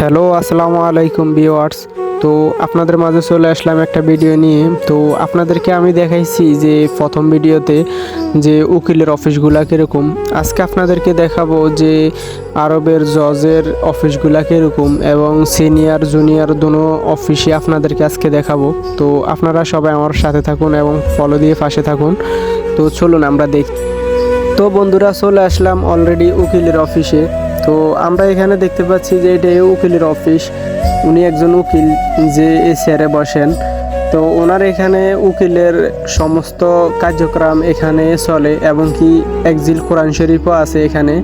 Hello, আসসালামু আলাইকুম viewers. তো আপনাদের মাঝে চলে আসলাম একটা ভিডিও নিয়ে। তো আপনাদেরকে আমি দেখাইছি যে প্রথম ভিডিওতে যে উকিলের অফিসগুলা কীরকম। আজকে আপনাদেরকে দেখাবো যে আরবের জজের অফিসগুলা কীরকম এবং সিনিয়র জুনিয়র দুনো অফিসই আপনাদেরকে আজকে দেখাবো। তো আপনারা সবাই আমার সাথে থাকুন এবং ফলো দিয়ে পাশে থাকুন। তো চলুন আমরা দেখি। তো বন্ধুরা, চলে আসলাম অলরেডি উকিলের অফিসে। তো আমরা এখানে দেখতে পাচ্ছি যে এটা উকিলের অফিস। উনি একজন উকিল যে এই চেয়ারে বসেন। তো ওনার এখানে উকিলের সমস্ত কার্যক্রম এখানে চলে এবং কি একজিল কোরআন শরীফও আছে এখানে।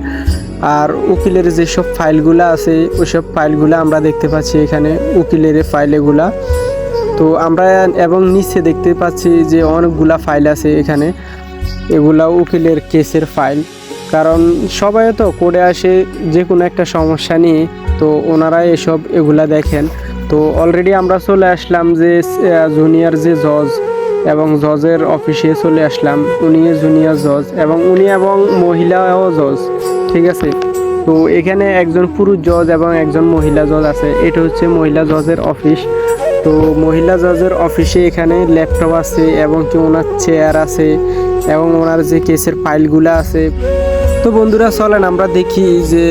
আর উকিলের যেসব ফাইলগুলো আছে ওইসব ফাইলগুলো আমরা দেখতে পাচ্ছি এখানে, উকিলের ফাইল এগুলা। তো আমরা এবং নিচে দেখতে পাচ্ছি যে অনেকগুলা ফাইল আছে এখানে, এগুলা উকিলের কেসের ফাইল। কারণ সবাই তো কোর্টে আসে যে কোনো একটা সমস্যা নিয়ে, তো ওনারা এগুলা দেখেন। তো অলরেডি আমরা চলে আসলাম যে জুনিয়র যে জজ এবং জজের অফিসে চলে আসলাম। উনি জুনিয়র জজ এবং মহিলাও জজ, ঠিক আছে। তো এখানে একজন পুরুষ জজ এবং একজন মহিলা জজ আছে। এটা হচ্ছে মহিলা জজের অফিস। তো মহিলা জজের অফিসে এখানে ল্যাপটপ আছে এবং কি ওনার চেয়ার আছে এবং ওনার যে কেসের ফাইলগুলো আছে। তো বন্ধুরা চলেন আমরা দেখি যে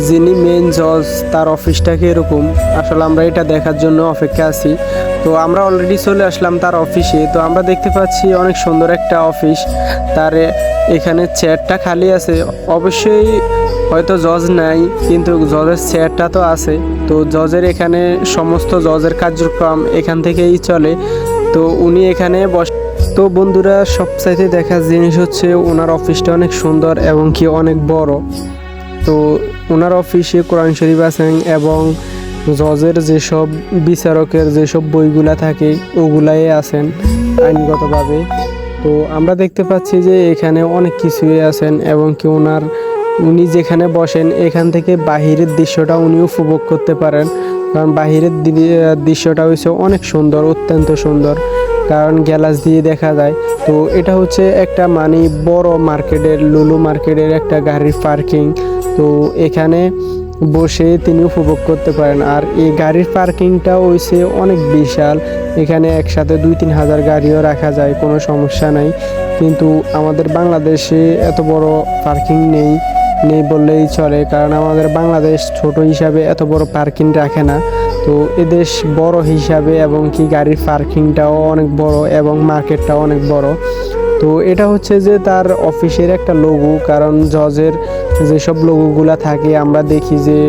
যিনি মেন জজ তার অফিসটা কীরকম। আসলে আমরা এটা দেখার জন্য অপেক্ষা আছি। তো আমরা অলরেডি চলে আসলাম তার অফিসে। তো আমরা দেখতে পাচ্ছি অনেক সুন্দর একটা অফিস। তার এখানে চেয়ারটা খালি আছে, অবশ্যই হয়তো জজ নাই, কিন্তু জজের চেয়ারটা তো আছে। তো জজের এখানে সমস্ত জজের কার্যক্রম এখান থেকেই চলে। তো উনি এখানে তো বন্ধুরা, সবচাইতে দেখার জিনিস হচ্ছে ওনার অফিসটা অনেক সুন্দর এবং কি অনেক বড়। তো ওনার অফিসে কোরআন শরীফ আছেন এবং জজের যেসব বিচারকের যেসব বইগুলা থাকে ওগুলাই আছেন আইনগতভাবে। তো আমরা দেখতে পাচ্ছি যে এখানে অনেক কিছুই আছেন এবং কি উনি যেখানে বসেন এখান থেকে বাহিরের দৃশ্যটা উনি উপভোগ করতে পারেন। কারণ বাহিরের দৃশ্যটা হচ্ছে অনেক সুন্দর, অত্যন্ত সুন্দর, কারণ গ্যালাস দিয়ে দেখা যায়। তো এটা হচ্ছে একটা বড় মার্কেটের, লুলু মার্কেটের একটা গাড়ির পার্কিং। তো এখানে বসে তিনি উপভোগ করতে পারেন। আর এই গাড়ির পার্কিংটা হয়েছে অনেক বিশাল। এখানে একসাথে 2-3 হাজার গাড়িও রাখা যায়, কোনো সমস্যা নাই। কিন্তু আমাদের বাংলাদেশে এত বড় পার্কিং নেই বললেই চলে, কারণ আমাদের বাংলাদেশ ছোট হিসাবে এত বড় পার্কিং রাখে না। তো এদেশ বড় হিসাবে এবং কি গাড়ির পার্কিংটাও অনেক বড় এবং মার্কেটটাও অনেক বড়। তো এটা হচ্ছে যে তার অফিসের একটা লোগো, কারণ জজের যেসব লোগোগুলা থাকে আমরা দেখি যে,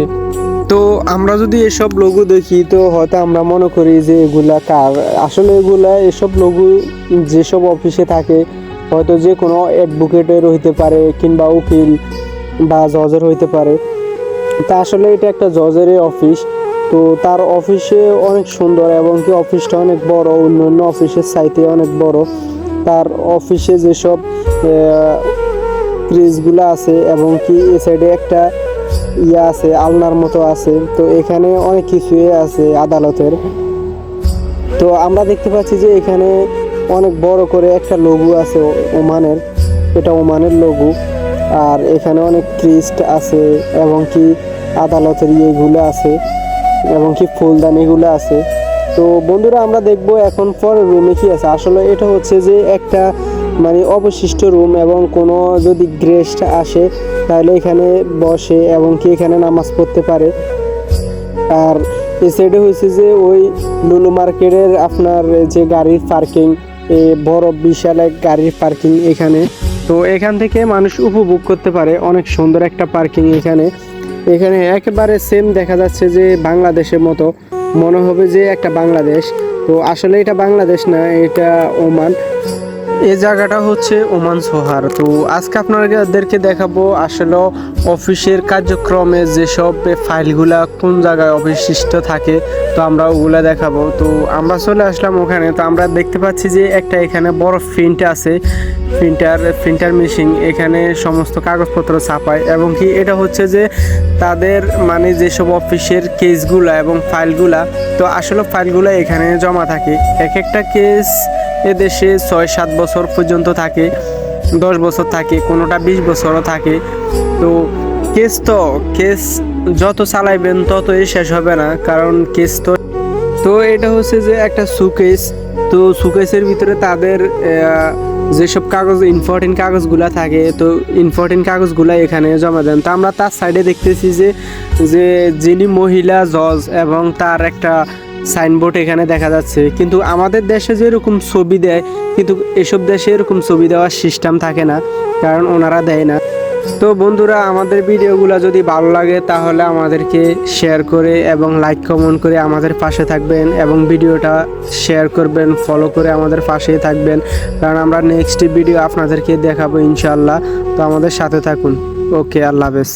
তো আমরা যদি এসব লোগো দেখি তো হয়তো আমরা মনে করি যে এগুলা কার। আসলে এসব লোগো যেসব অফিসে থাকে হয়তো যে কোনো অ্যাডভোকেটের হইতে পারে কিংবা উকিল বা জজের হইতে পারে। তা আসলে এটা একটা জজেরই অফিস। তো তার অফিসে অনেক সুন্দর এবং কি অফিসটা অনেক বড়, অন্যান্য অফিসের চাইতে অনেক বড়। তার অফিসে যেসব ফ্রিজগুলো আছে এবং কি এ সাইডে একটা আছে আলনার মতো আছে। তো এখানে অনেক কিছুই আছে আদালতের। তো আমরা দেখতে পাচ্ছি যে এখানে অনেক বড় করে একটা লোগো আছে ওমানের, এটা ওমানের লোগো। আর এখানে অনেক ক্রিস্ট আছে এবং কি আদালতের ইয়েগুলো আছে এবং কি ফুলদানিগুলো আছে। তো বন্ধুরা, আমরা দেখবো এখন পরের রুমে কি আছে। আসলে এটা হচ্ছে যে একটা অবশিষ্ট রুম এবং কোনো যদি গেস্ট আসে তাহলে এখানে বসে এবং কি এখানে নামাজ পড়তে পারে। আর এই সাইডে হয়েছে যে ওই লুলু মার্কেটের আপনার যে গাড়ির পার্কিং, বড় বিশাল এক গাড়ির পার্কিং এখানে। তো এখান থেকে মানুষ উপভোগ করতে পারে, অনেক সুন্দর একটা পার্কিং এখানে। একেবারে সেম দেখা যাচ্ছে যে বাংলাদেশের মতো মনে হবে যে একটা বাংলাদেশ। তো আসলে এটা বাংলাদেশ না, এটা ওমান। এই জায়গাটা হচ্ছে ওমান সোহার। তো আজকে আপনাদেরকে দেখাবো আসলে অফিসের কার্যক্রমে যেসব ফাইলগুলা কোন জায়গায় অবশিষ্ট থাকে, তো আমরা ওগুলা দেখাবো। তো আমরা চলে আসলাম ওখানে। তো আমরা দেখতে পাচ্ছি যে একটা এখানে বড় প্রিন্ট আছে, প্রিন্টার মেশিন। এখানে সমস্ত কাগজপত্র ছাপায় এবং কি এটা হচ্ছে যে তাদের যেসব অফিসের কেসগুলা এবং ফাইলগুলা, তো আসলে ফাইলগুলা এখানে জমা থাকে। এক একটা কেস এদেশে 6-7 বছর পর্যন্ত থাকে, 10 বছর থাকে, কোনোটা 20 বছরও থাকে। তো কেস যত চালাইবেন ততই শেষ হবে না, কারণ কেস তো। তো এটা হচ্ছে যে একটা সুকেস। তো সুকেসের ভিতরে তাদের যেসব কাগজ ইম্পর্টেন্ট কাগজগুলা থাকে, তো ইম্পর্টেন্ট কাগজগুলা এখানে জমা দেন। তো আমরা তার সাইডে দেখতেছি যে যে যিনি মহিলা জজ এবং তার একটা সাইনবোর্ড এখানে দেখা যাচ্ছে। কিন্তু আমাদের দেশে যেরকম ছবি দেয়, কিন্তু এসব দেশে এরকম ছবি দেওয়ার সিস্টেম থাকে না, কারণ ওনারা দেয় না। তো বন্ধুরা, আমাদের ভিডিওগুলো যদি ভালো লাগে তাহলে আমাদেরকে শেয়ার করে এবং লাইক কমেন্ট করে আমাদের পাশে থাকবেন, এবং ভিডিওটা শেয়ার করবেন, ফলো করে আমাদের পাশেই থাকবেন, কারণ আমরা নেক্সট ভিডিও আপনাদেরকে দেখাবো ইনশাল্লাহ। তো আমাদের সাথে থাকুন। ওকে, আল্লাহ হাফেজ।